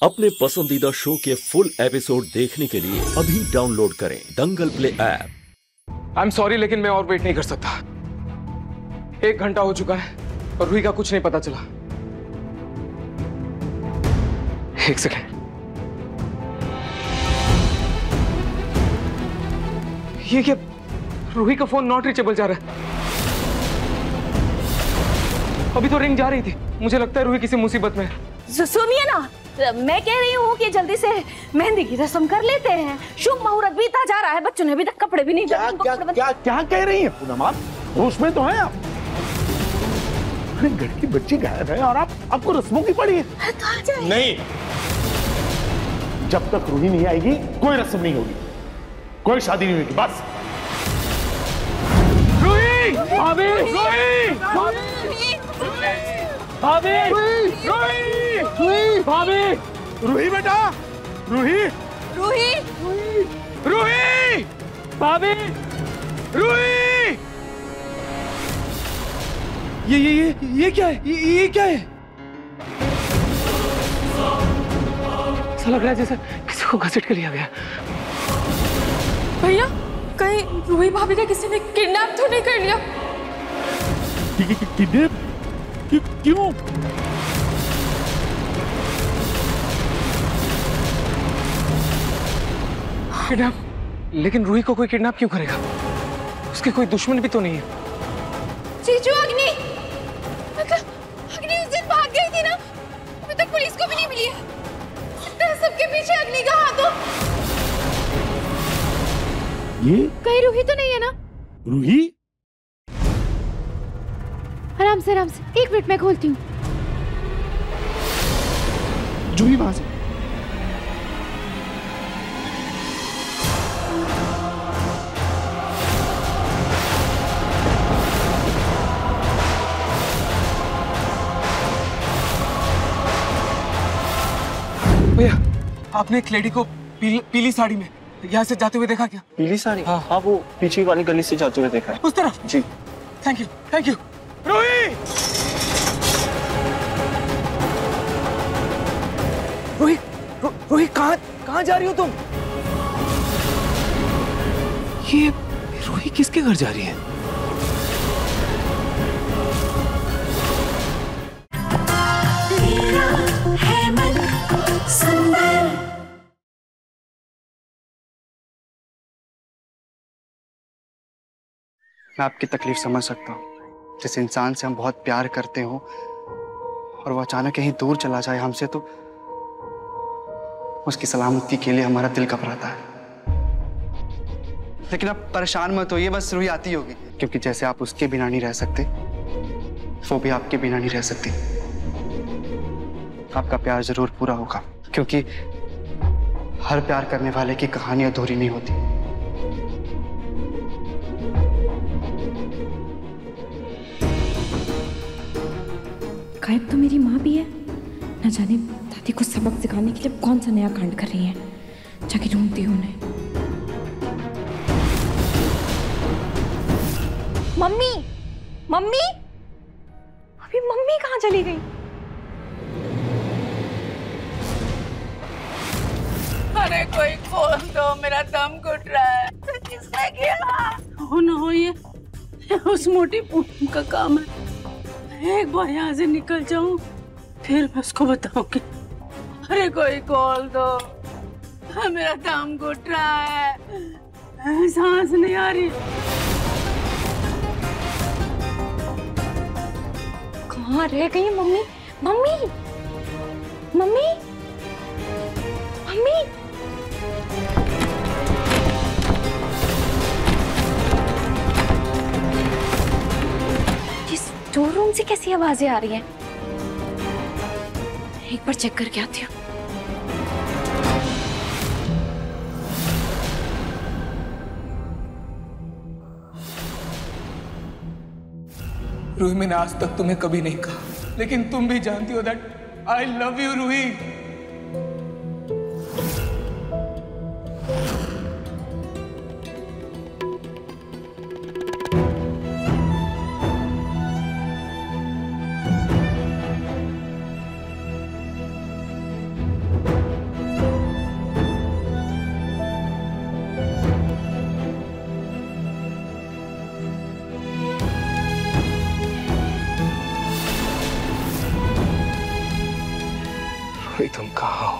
अपने पसंदीदा शो के फुल एपिसोड देखने के लिए अभी डाउनलोड करें Dangal play app. I am sorry, लेकिन मैं और वेट नहीं कर सकता। 1 घंटा हो चुका है और रूही का कुछ नहीं पता चला। 1 सेकेंड, ये क्या? रूही का फोन नॉट रीचेबल जा रहा है। अभी तो रिंग जा रही थी। मुझे लगता है रूही किसी मुसीबत में है। सुनिए ना, मैं कह रही हूँ कि जल्दी से मेहंदी की रस्म कर लेते हैं। शुभ मुहूर्त बीता जा रहा है, बच्चों ने अभी तक कपड़े भी नहीं क्या क्या क्या कह रही हैं पूनम? आप होश में तो हैं आप? अरे घर की बच्ची गायब है और आपको रस्मों की पड़ी है। तो आ जाए। नहीं, जब तक रूही नहीं आएगी कोई रस्म नहीं होगी, कोई शादी नहीं होगी। बस रूही, भाभी, रूही, भाभी, रूही, भाभी, रूही बेटा, रूही, रूही, रूही, भाभी, रूही। ये क्या है? ये क्या है? ऐसा लग रहा है जैसे किसी को घसीट के लिया गया। भैया, कहीं रूही भाभी का किसी ने किडनैप तो नहीं कर लिया? किडनैप? क्यों? किडनैप? लेकिन रूही को कोई किडनैप क्यों करेगा? उसके कोई दुश्मन भी तो नहीं है। जीजू, अग्नि उस दिन भाग गई थी ना, अभी तक पुलिस को भी नहीं मिली है। सबके पीछे अग्नि का हाथ हो। ये कहीं रूही तो नहीं है ना? रूही? आराम से 1 मिनट में खोलती हूँ। जूही वहां से। भैया, आपने एक लेडी को पीली साड़ी में यहाँ से जाते हुए देखा क्या? पीली साड़ी? हाँ, वो पीछे वाली गली से जाते हुए देखा है। उस तरफ? जी। Thank you. रूही! रूही, कहाँ जा रही हो तुम? ये रूही किसके घर जा रही है? मैं आपकी तकलीफ समझ सकता हूँ। जिस इंसान से हम बहुत प्यार करते हो और वो अचानक कहीं दूर चला जाए हमसे, तो उसकी सलामती के लिए हमारा दिल घबराता है। लेकिन आप परेशान मत होइए, बस रूही आती होगी। क्योंकि जैसे आप उसके बिना नहीं रह सकते, वो भी आपके बिना नहीं रह सकती। आपका प्यार जरूर पूरा होगा, क्योंकि हर प्यार करने वाले की कहानी अधूरी नहीं होती। गायब तो मेरी माँ भी है। न जाने दादी को सबक सिखाने के लिए कौन सा नया कांड कर रही है। जाके ढूंढती हूँ उन्हें। मम्मी, अभी मम्मी कहाँ चली गई? अरे कोई खोल दो, मेरा दम घुट रहा है। किसने किया? हो ना हो, ये उस मोटी पूनम का काम है। एक बार यहाँ से निकल जाऊं, फिर मैं उसको बताऊंगी। अरे कोई खोल दो, मेरा दम घुट रहा है, सांस नहीं आ रही। कहाँ रह गई mummy? Mummy, mummy, mummy. Store room से कैसी आवाजें आ रही हैं? एक बार चेक करके आती हूँ। रूही, मैंने आज तक तुम्हें कभी नहीं कहा, लेकिन तुम भी जानती हो that I love you Ruhi. Ruhi तुम कहाँ हो?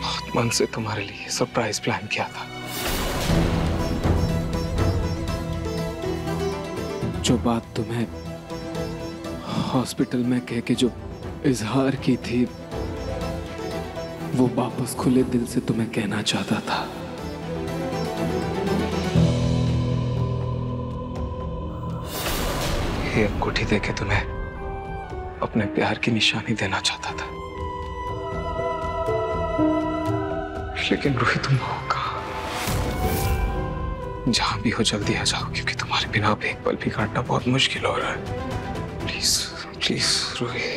बहुत मन से तुम्हारे लिए सरप्राइज प्लान किया था। जो बात तुम्हें हॉस्पिटल में कह के जो इजहार की थी, वो वापस खुले दिल से तुम्हें कहना चाहता था। ये अंगूठी देके तुम्हें अपने प्यार की निशानी देना चाहता था, लेकिन रूही तुम हो कहाँ? जहां भी हो जल्दी आ जाओ, क्योंकि तुम्हारे बिना अब एक पल भी काटना बहुत मुश्किल हो रहा है। Please please Ruhi.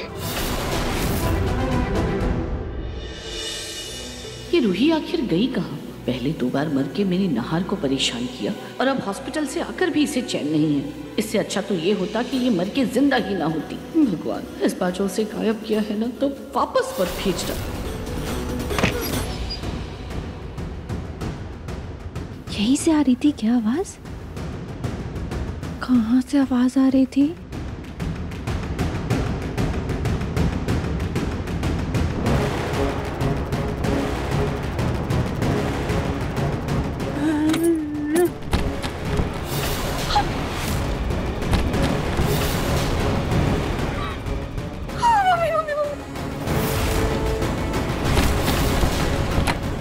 ये रूही आखिर गई कहाँ? पहले 2 बार मर के मेरी नहार को परेशान किया और अब हॉस्पिटल से आकर भी इसे चैन नहीं है। इससे अच्छा तो ये होता कि ये मर के जिंदा ही ना होती। भगवान, इस बार जो उसे गायब किया है ना, तो वापस मत भेज डाल। यहीं से आ रही थी क्या आवाज? कहाँ से आवाज आ रही थी?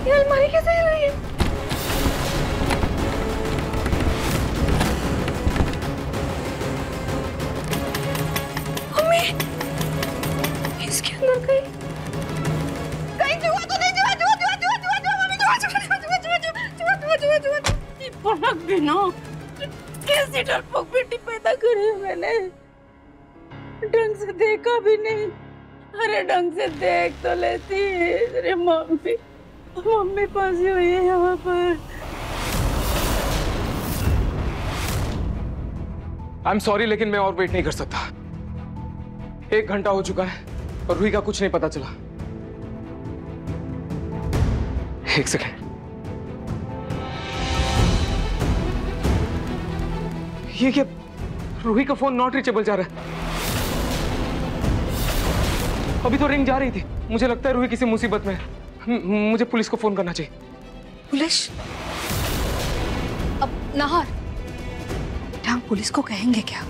ये अलमारी कैसे हिल रही है? इसके अंदर कहीं जुआ तो नहीं? जुआ। पलक भी ना, कैसी डरपोक बेटी पैदा करी मैंने। ढंग से देखा भी नहीं। अरे ढंग से देख तो लेती। अरे मम्मी फंसी हुई है यहाँ पर। आई एम सॉरी, लेकिन मैं और वेट नहीं कर सकता। 1 घंटा हो चुका है और रूही का कुछ नहीं पता चला। 1 सेकेंड। ये क्या? रूही का फोन नॉट रीचेबल जा रहा है। अभी तो रिंग जा रही थी। मुझे लगता है रूही किसी मुसीबत में है। मुझे पुलिस को फोन करना चाहिए। पुलिस? अब नाहर, हम पुलिस को कहेंगे क्या?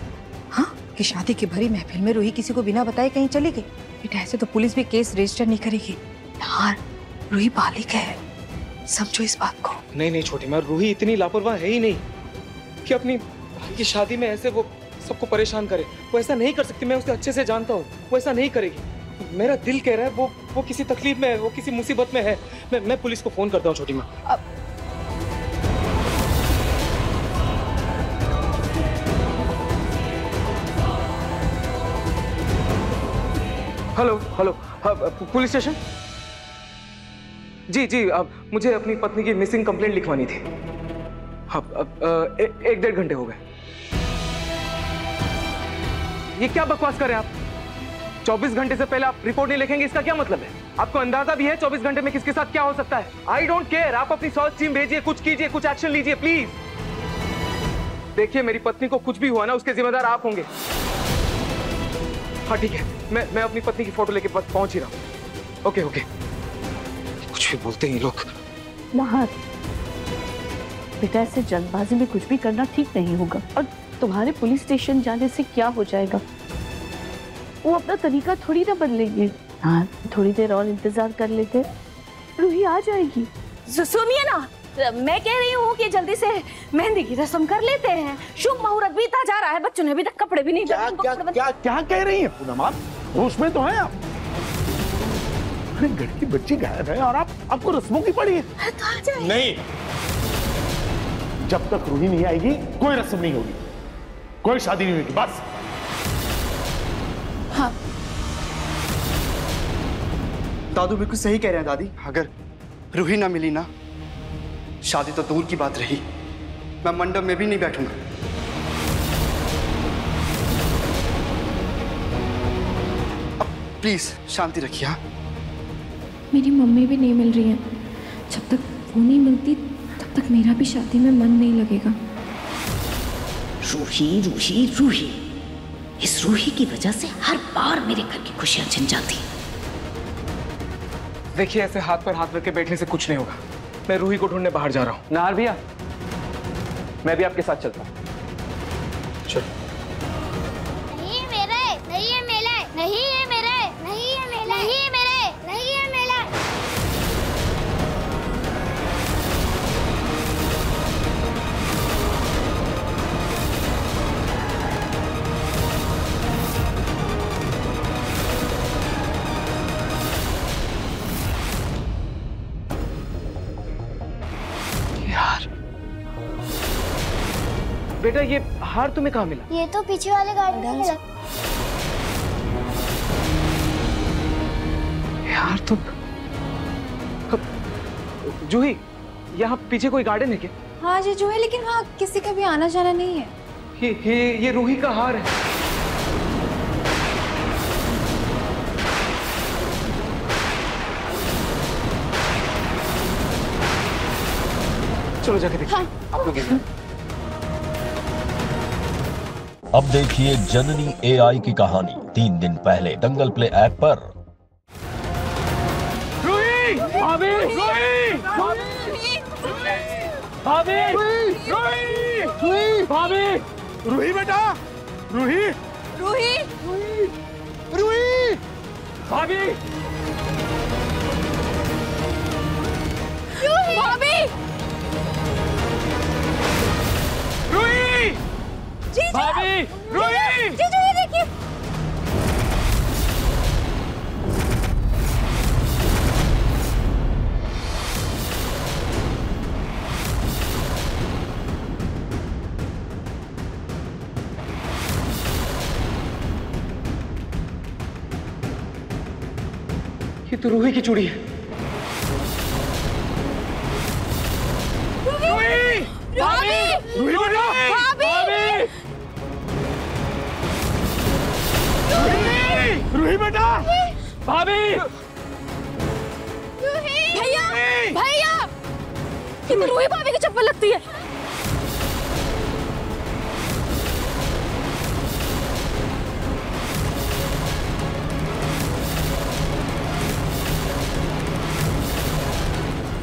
हाँ, कि शादी की भरी महफिल में रूही किसी को बिना बताए कहीं चली गई। बेटा, ऐसे तो पुलिस भी केस रजिस्टर नहीं करेगी। नाहर, रूही बालिग है, समझो इस बात को। नहीं छोटी माँ, रूही इतनी लापरवाह है ही नहीं कि अपनी भाई की शादी में ऐसे वो सबको परेशान करे। वो ऐसा नहीं कर सकती। मैं उसे अच्छे से जानता हूँ, वो ऐसा नहीं करेगी। मेरा दिल कह रहा है वो किसी तकलीफ में है, वो किसी मुसीबत में है। मैं पुलिस को फोन करता हूँ छोटी माँ। Hello police station? जी, मुझे अपनी पत्नी की मिसिंग कंप्लेंट लिखवानी थी। अब 1-1.5 घंटे हो गए। ये क्या बकवास कर रहे हैं आप? 24 घंटे से पहले आप रिपोर्ट नहीं लिखेंगे, इसका क्या मतलब है? आपको अंदाजा भी है 24 घंटे में किसके साथ क्या हो सकता है? I don't care. आप अपनी सर्च टीम भेजिए, कुछ कीजिए, कुछ एक्शन लीजिए प्लीज। देखिए, मेरी पत्नी को कुछ भी हुआ ना, उसके जिम्मेदार आप होंगे। हाँ ठीक है, मैं अपनी पत्नी की फोटो लेके पहुंच ही रहा हूँ। ओके। कुछ भी बोलते हैं ये लोग। नाहर, बेटा ऐसे जल्दबाजी में कुछ भी करना ठीक नहीं होगा। और तुम्हारे पुलिस स्टेशन जाने से क्या हो जाएगा? वो अपना तरीका थोड़ी ना बदलेंगे। हाँ, थोड़ी देर और इंतजार कर लेते, रूही आ जाएगी। सुनिए ना, मैं कह रही हूँ कि जल्दी से मेहंदी की रस्म कर लेते हैं। शुभ मुहूर्त बीता जा रहा है, बच्चों ने अभी तक कपड़े भी नहीं क्या कह रही है पूनम? होश में तो हैं आप? अरे घर की बच्ची गायब है और आपको रस्मों की पड़ी है। तो नहीं, जब तक रूही नहीं आएगी कोई रस्म नहीं होगी, कोई शादी नहीं होगी, बस। हाँ, दादू बिल्कुल सही कह रहे हैं दादी। अगर रूही ना मिली ना, शादी तो दूर की बात रही, मैं मंडप में भी नहीं बैठूंगा। अब प्लीज शांति रखिए। हाँ, मेरी मम्मी भी नहीं मिल रही है। जब तक वो नहीं मिलती तब तक मेरा भी शादी में मन नहीं लगेगा। रूही रूही रूही, इस रूही की वजह से हर बार मेरे घर की खुशियां छिन जाती। देखिए, ऐसे हाथ पर हाथ रख के बैठने से कुछ नहीं होगा। मैं रूही को ढूंढने बाहर जा रहा हूँ। नाहर भैया, मैं भी आपके साथ चलता हूँ। चलो। नहीं ये मेरा है, नहीं ये मेरा है, नहीं ये मेरा है, नहीं ये मेरा, नहीं ये मेरा है, नहीं ये मेरा है। बेटा, ये हार तुम्हें कहाँ मिला? ये तो पीछे वाले गाड़ी में मिला। यार तुम जूही, यहाँ पीछे कोई गार्डन है क्या? हाँ जी जो है, लेकिन वहाँ किसी का भी आना जाना नहीं है। ये रूही का हार है। चलो जाके देखते हैं। आप लोग इधर। अब देखिए जननी एआई की कहानी 3 दिन पहले दंगल प्ले ऐप पर। रूही! भाभी! रूही! भाभी! रूही! भाभी! रूही बेटा, रूही, रूही, रूही, भाभी! भाभी, रूही! भाभी! रूही! जीजू ये देखिए। ये तो रूही की चूड़ी है। रूही! भाभी, रूही बेटा! भाभी, रूही बेटा, भाभी! भैया, भैया, ये तो रूही भाभी की चप्पल लगती है।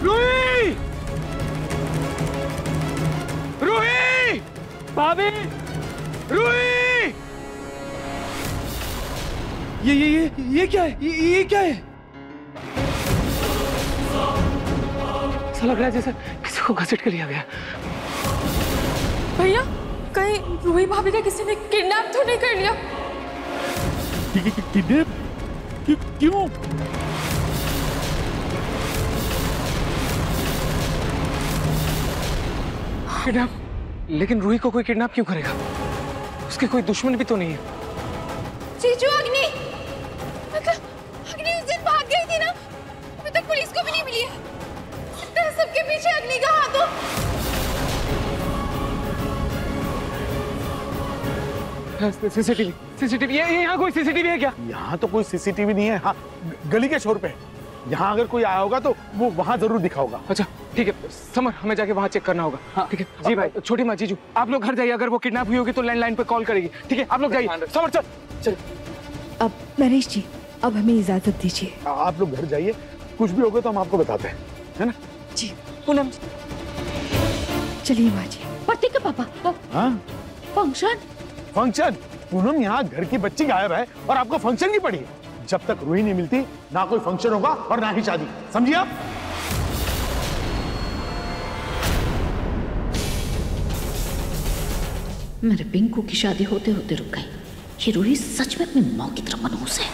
रूही! रूही! भाभी! रूही! ये क्या है? ये क्या है? ऐसा लग रहा है जैसे किसी को घसीट के लिया गया। भैया, कहीं रूही भाभी का किसी ने किडनैप तो नहीं कर लिया? किडनैप? क्यों? किडनैप? लेकिन रूही को कोई किडनैप क्यों करेगा? उसके कोई दुश्मन भी तो नहीं है। जीजू, अग्नि उस दिन भाग गई थी ना, अभी तक पुलिस को भी नहीं मिली है। लगता है सबके पीछे अग्नि का हाथ हो। सीसीटीवी ये यहाँ कोई सीसीटीवी है क्या? यहाँ तो कोई सीसीटीवी नहीं है। हाँ, गली के छोर पे है। यहाँ अगर कोई आया होगा तो वो वहाँ जरूर दिखा होगा। अच्छा ठीक है समर, हमें जाके वहाँ चेक करना होगा। हाँ ठीक है जी भाई। छोटी माँ, जीजू आप लोग घर जाइए। अगर वो किडनैप हुई होगी तो लैंडलाइन पे कॉल करेगी। ठीक है आप लोग जाइए। समर चल चल। अब नरेश जी, अब हमें इजाजत दीजिए। आप लोग घर जाइए, कुछ भी होगा तो हम आपको बताते हैं, है ना? जी पूनम चलिए माँ जी। प्रतीक का पापा हाँ फंक्शन फंक्शन। पूनम, यहाँ घर की बच्ची गायब है और आपको फंक्शन की पड़ी है। जब तक रूही नहीं मिलती ना कोई फंक्शन होगा और ना ही शादी, समझिए आप? मेरे पिंकू की शादी होते होते रुक गई। ये रूही सच में अपनी माँ की तरह मनहूस है।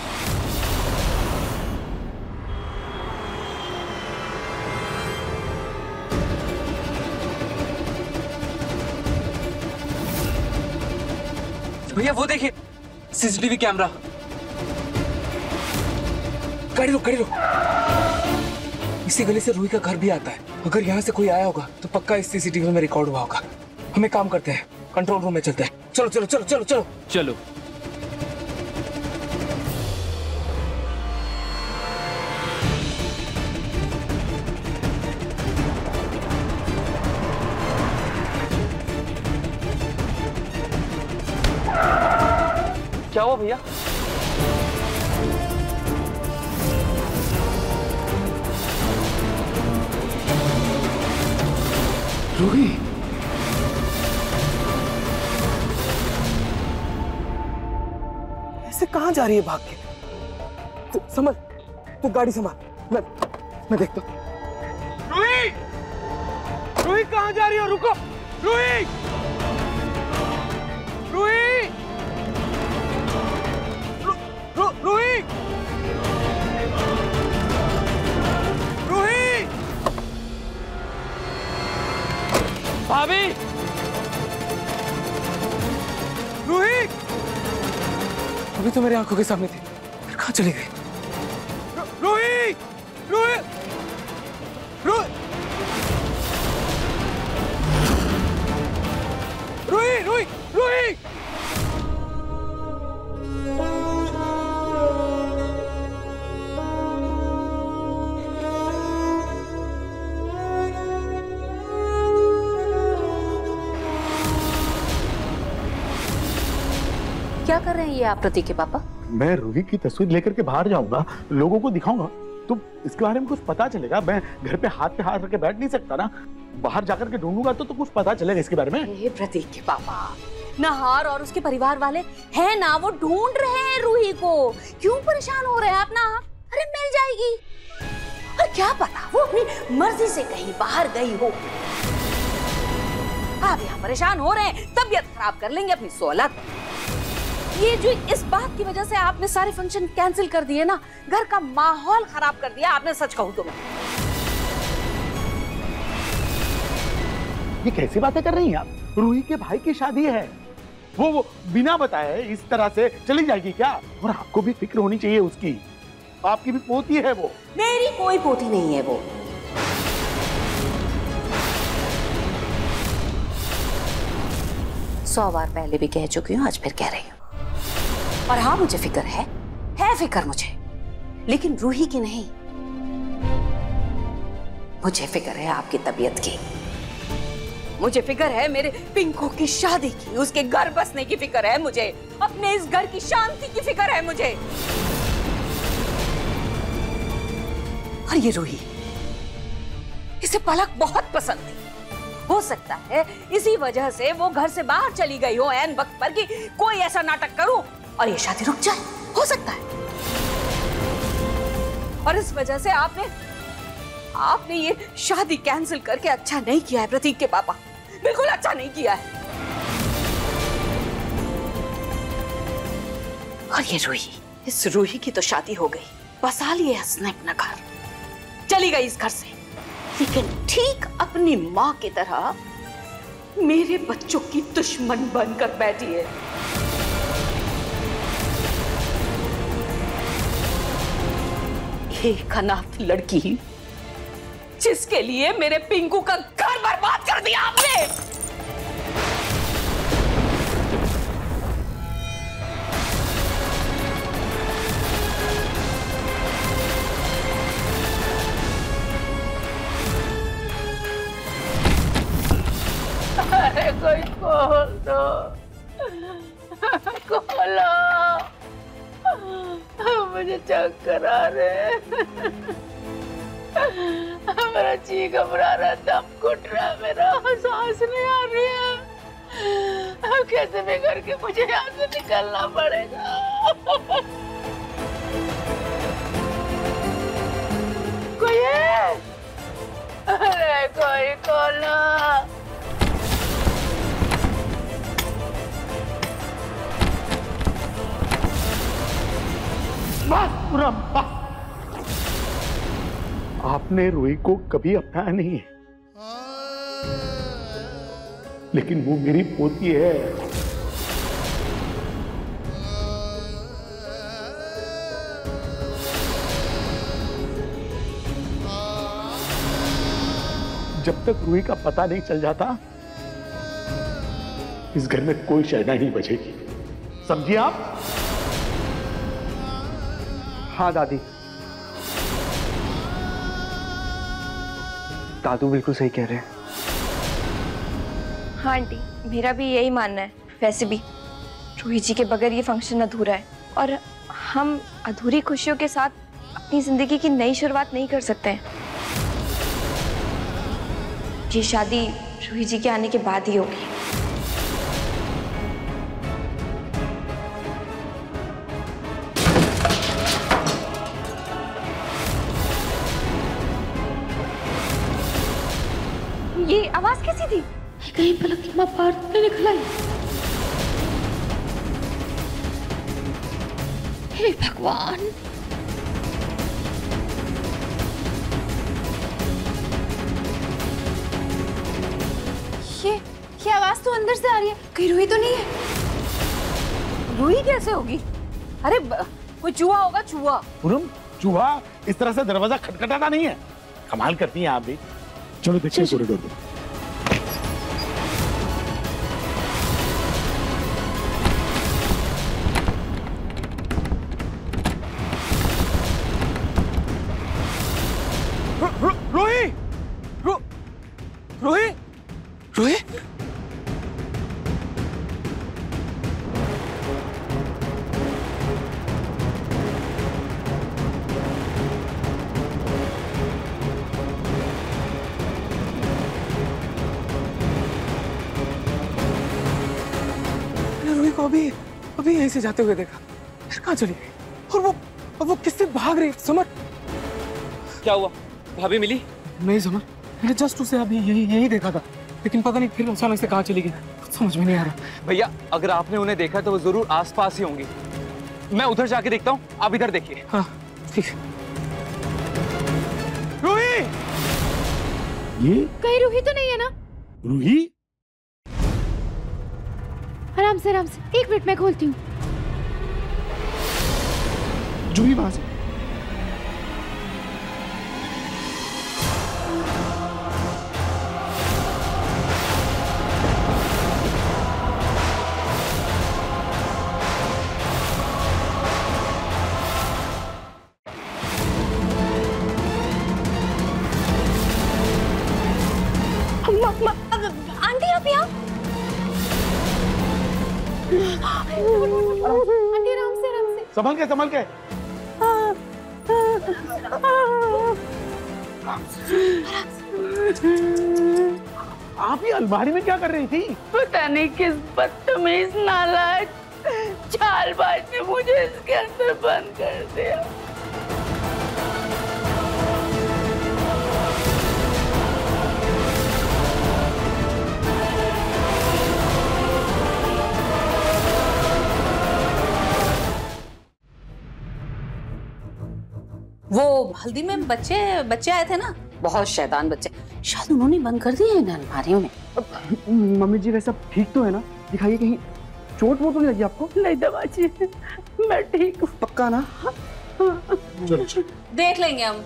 भैया वो देखिए सीसीटीवी कैमरा। गाड़ी रोक, गाड़ी रोक। इसी गली से रूही का घर भी आता है। अगर यहाँ से कोई आया होगा तो पक्का इस सीसीटीवी में रिकॉर्ड हुआ होगा। हमें काम करते हैं, कंट्रोल रूम में चलते हैं। चलो चलो चलो चलो चलो चलो। बताओ भैया। रूही, ऐसे कहाँ जा रही है भाग के? समझ, तू गाड़ी संभाल, मैं देखता हूँ। रूही, रूही कहाँ जा रही हो? रुको, रूही, रूही, रूही, रूही, भाभी, रूही, अभी तो मेरी आंखों के सामने थी, फिर कहाँ चली गई? रूही, रूही, रूही, रूही, रूही, रूही। क्या कर रहे हैं ये आप प्रतीक के पापा? मैं रूही की तस्वीर लेकर के बाहर जाऊंगा, लोगों को दिखाऊंगा, तो इसके बारे में कुछ पता चलेगा। मैं घर पे हाथ रख के बैठ नहीं सकता ना, बाहर जाकर के ढूंढूंगा तो कुछ पता चलेगा इसके बारे में। ये प्रतीक के पापा, नहार और उसके परिवार वाले हैं ना, वो ढूंढ रहे हैं रूही को। क्यों परेशान हो रहे हैं आप ना? अरे मिल जाएगी। और क्या पता वो अपनी मर्जी से कहीं बाहर गई हो। आप यहाँ परेशान हो रहे हैं, तबीयत खराब कर लेंगे अपनी सोलत। ये जो इस बात की वजह से आपने सारे फंक्शन कैंसिल कर दिए ना, घर का माहौल खराब कर दिया आपने, सच कहूँ तो मैं। ये कैसी बातें कर रही हैं आप? रूही के भाई की शादी है, वो बिना बताए इस तरह से चली जाएगी क्या? और आपको भी फिक्र होनी चाहिए उसकी, आपकी भी पोती है वो। मेरी कोई पोती नहीं है वो। सौ बार पहले भी कह चुकी हूँ, आज फिर कह रही हूँ। और हाँ, मुझे फिक्र है फिक्र मुझे, लेकिन रूही की नहीं। मुझे फिक्र है आपकी तबीयत की, मुझे फिक्र है मेरे पिंकू की शादी की, उसके घर बसने की फिक्र है मुझे, अपने इस घर की शांति की फिक्र है मुझे। और ये रूही, इसे पलक बहुत पसंद थी। हो सकता है इसी वजह से वो घर से बाहर चली गई हो ऐन वक्त पर, कि कोई ऐसा नाटक करूं और ये शादी रुक जाए। हो सकता है। और इस वजह से आपने ये शादी कैंसिल करके अच्छा नहीं किया है प्रतीक के पापा, बिल्कुल अच्छा नहीं किया है। और ये रूही, इस रूही की तो शादी हो गई, बसा लिए उसने अपना घर, चली गई इस घर से, लेकिन ठीक अपनी माँ की तरह मेरे बच्चों की दुश्मन बनकर बैठी है। एक अनाथ लड़की जिसके लिए मेरे पिंकू का घर बर्बाद कर दिया आपने। अरे कोई खोल दो, खोलो, मुझे चक्कर आ रहे, मेरा जी घबरा रहा, दम घुट रहा, मेरा सांस नहीं आ रही है। अब कैसे भी करके मुझे यहाँ से निकलना पड़ेगा। कोई है? अरे कोई खोलो। बस, आपने रूही को कभी अपनाया नहीं है, लेकिन वो मेरी पोती है। जब तक रूही का पता नहीं चल जाता, इस घर में कोई शहनाई नहीं बजेगी, समझिए आप? हाँ दादी, दादू बिल्कुल सही कह रहे हैं। हाँ आंटी, मेरा भी यही मानना है। वैसे भी रूही जी के बगैर ये फंक्शन अधूरा है और हम अधूरी खुशियों के साथ अपनी जिंदगी की नई शुरुआत नहीं कर सकते हैं। ये शादी रूही जी के आने के बाद ही होगी। ये आवाज कैसी थी? कहीं पलक की माँ बाहर तो निकल आई। हे भगवान, ये आवाज तो अंदर से आ रही है, कहीं रूही तो नहीं है? रूही कैसे होगी? अरे कोई चूहा होगा, चूहा। पूनम, चूहा इस तरह से दरवाजा खटखटाता नहीं है। कमाल करती हैं आप भी। चलो देखिए कॉरिडोर में। रूही, रूही, रूही, रूही को अभी यहीं से जाते हुए देखा, फिर कहाँ चली गई? और वो किससे भाग रही? समर, क्या हुआ? भाभी मिली? नहीं समर, मैंने जस्ट उसे अभी यही देखा था, लेकिन पता नहीं फिर अचानक से कहाँ चली गई, कुछ समझ में नहीं आ रहा। भैया, अगर आपने उन्हें देखा तो वो जरूर आसपास ही होंगी। मैं उधर जाके देखता हूँ, आप इधर देखिए। हाँ ठीक है। रूही, ये कहीं रूही तो नहीं है ना? रूही? आराम से 1 मिनट में खोलती हूँ। जूही वहां से। आंटी आप यहाँ? आंटी आराम से। संभल के। आप ये अलमारी में क्या कर रही थी? पता नहीं किस बदतमीज नालायक चालबाज ने मुझे इसके अंदर बंद कर दिया। वो हल्दी में बच्चे आए थे ना, बहुत शैतान बच्चे, शायद उन्होंने बंद कर दिए इन अलमारियों में। मम्मी जी वैसा ठीक तो है ना? दिखाइए कहीं चोट वोट तो नहीं लगी आपको? नहीं दबाजी, मैं ठीक हूँ। पक्का ना? चलो देख लेंगे हम।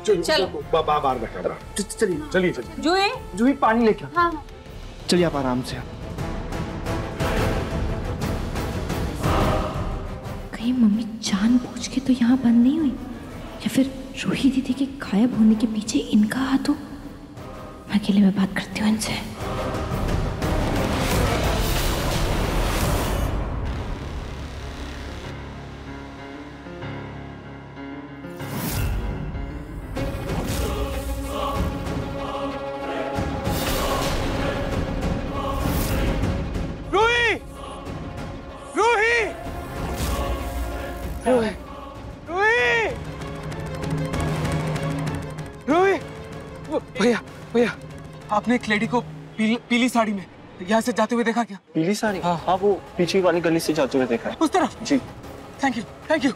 चलो बाहर बैठा। चलिए। जूही पानी लेके। हाँ। चलिए आप आराम से। कहीं मम्मी जानबूझ के तो यहाँ बंद नहीं हुई, या फिर रूही दीदी के गायब होने के पीछे इनका हाथ हो? मैं अकेले में बात करती हूँ इनसे। भैया, आपने एक लेडी को पीली साड़ी में यहाँ से जाते हुए देखा क्या? पीली साड़ी? हाँ, वो पीछे वाली गली से जाते हुए देखा है। उस तरफ? जी। Thank you.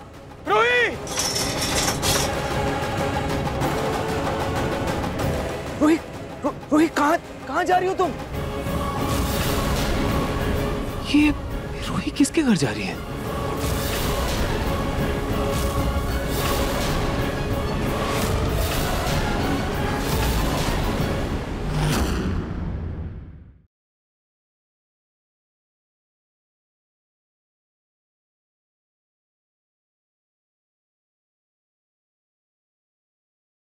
रूही, कहाँ जा रही हो तुम? ये रूही किसके घर जा रही है?